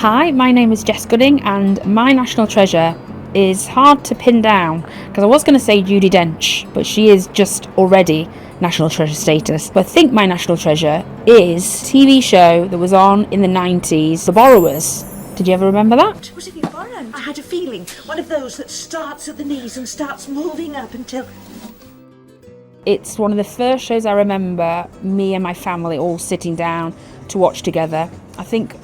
Hi, my name is Jess Gooding and my national treasure is hard to pin down because I was going to say Judi Dench, but she is just already national treasure status. But I think my national treasure is a TV show that was on in the 90s, The Borrowers. Did you ever remember that? Was it you borrowed? I had a feeling. One of those that starts at the knees and starts moving up until... It's one of the first shows I remember me and my family all sitting down to watch together. I think,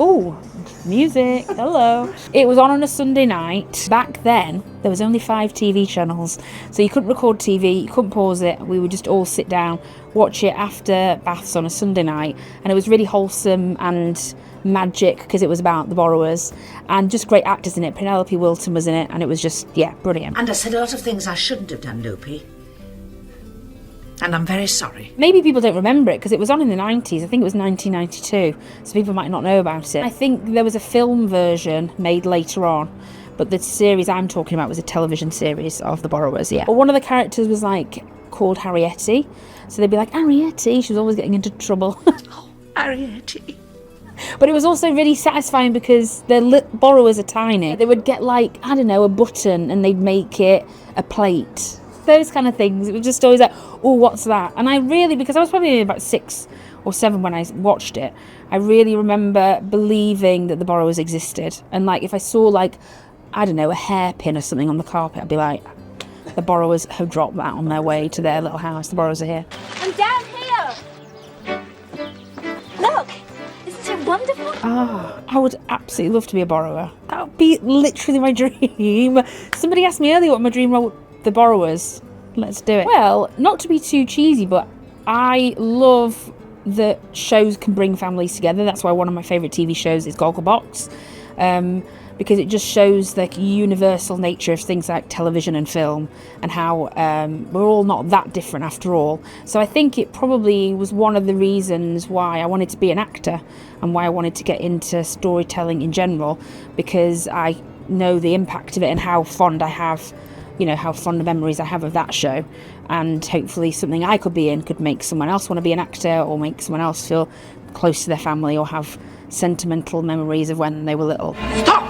music, hello. It was on a Sunday night. Back then, there was only 5 TV channels, so you couldn't record TV, you couldn't pause it. We would just all sit down, watch it after baths on a Sunday night, and it was really wholesome and magic because it was about the borrowers and just great actors in it. Penelope Wilton was in it, and it was just, brilliant. And I said a lot of things I shouldn't have done, Loopy. And I'm very sorry. Maybe people don't remember it because it was on in the 90s. I think it was 1992, so people might not know about it. I think there was a film version made later on, but the series I'm talking about was a television series of The Borrowers, yeah. But one of the characters was called Harrietty, so they'd be like, Harrietty, she was always getting into trouble. Oh, Harrietty. But it was also really satisfying because the borrowers are tiny. They would get a button and they'd make it a plate. Those kind of things. It was just always what's that? And I really, because I was probably about 6 or 7 when I watched it, I really remember believing that the borrowers existed. And if I saw a hairpin or something on the carpet, I'd be like, the borrowers have dropped that on their way to their little house. The borrowers are here. I'm down here. Look, isn't it wonderful? I would absolutely love to be a borrower. That would be literally my dream. Somebody asked me earlier what my dream role. The Borrowers. Let's do it. Well, not to be too cheesy, but I love that shows can bring families together. That's why one of my favourite TV shows is Gogglebox, because it just shows the universal nature of things like television and film and how we're all not that different after all. So I think it probably was one of the reasons why I wanted to be an actor and why I wanted to get into storytelling in general, because I know the impact of it and how fond I have, how fond of memories I have of that show, and hopefully something I could be in could make someone else want to be an actor or make someone else feel close to their family or have sentimental memories of when they were little. Stop!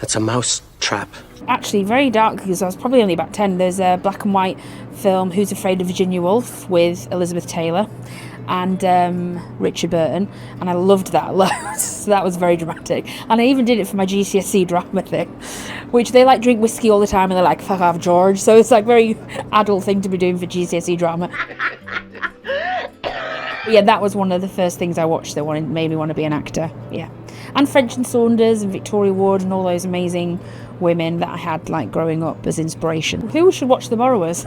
That's a mouse trap. Actually, very dark because I was probably only about 10. There's a black and white film, Who's Afraid of Virginia Woolf, with Elizabeth Taylor and Richard Burton, and I loved that loads. So that was very dramatic, and I even did it for my GCSE drama thing, which they drink whiskey all the time and they're like, fuck off George, so it's very adult thing to be doing for GCSE drama. But yeah, that was one of the first things I watched that made me want to be an actor. Yeah, and French and Saunders and Victoria Wood and all those amazing women that I had growing up as inspiration. Who should watch The Borrowers?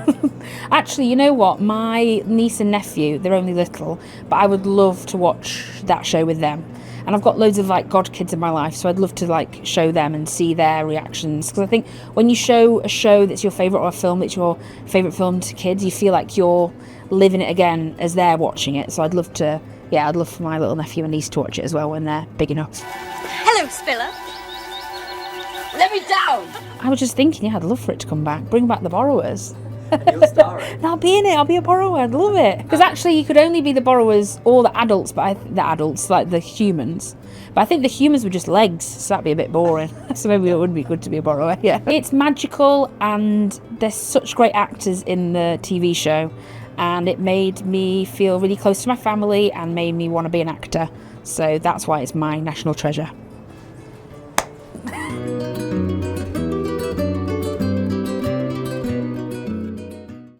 Actually, you know what? My niece and nephew, they're only little, but I would love to watch that show with them. And I've got loads of godkids in my life, so I'd love to show them and see their reactions. Because I think when you show a show that's your favourite or a film that's your favourite film to kids, you feel like you're living it again as they're watching it. So I'd love for my little nephew and niece to watch it as well when they're big enough. Hello, Spiller. Let me down. I was just thinking, I'd love for it to come back. Bring back The Borrowers. You'll star it. I'll be in it. I'll be a borrower. I'd love it. Because actually, you could only be the borrowers or the adults, the humans. But I think the humans were just legs, so that'd be a bit boring. So maybe it would be good to be a borrower. Yeah, it's magical, and there's such great actors in the TV show, and it made me feel really close to my family and made me want to be an actor. So that's why it's my national treasure.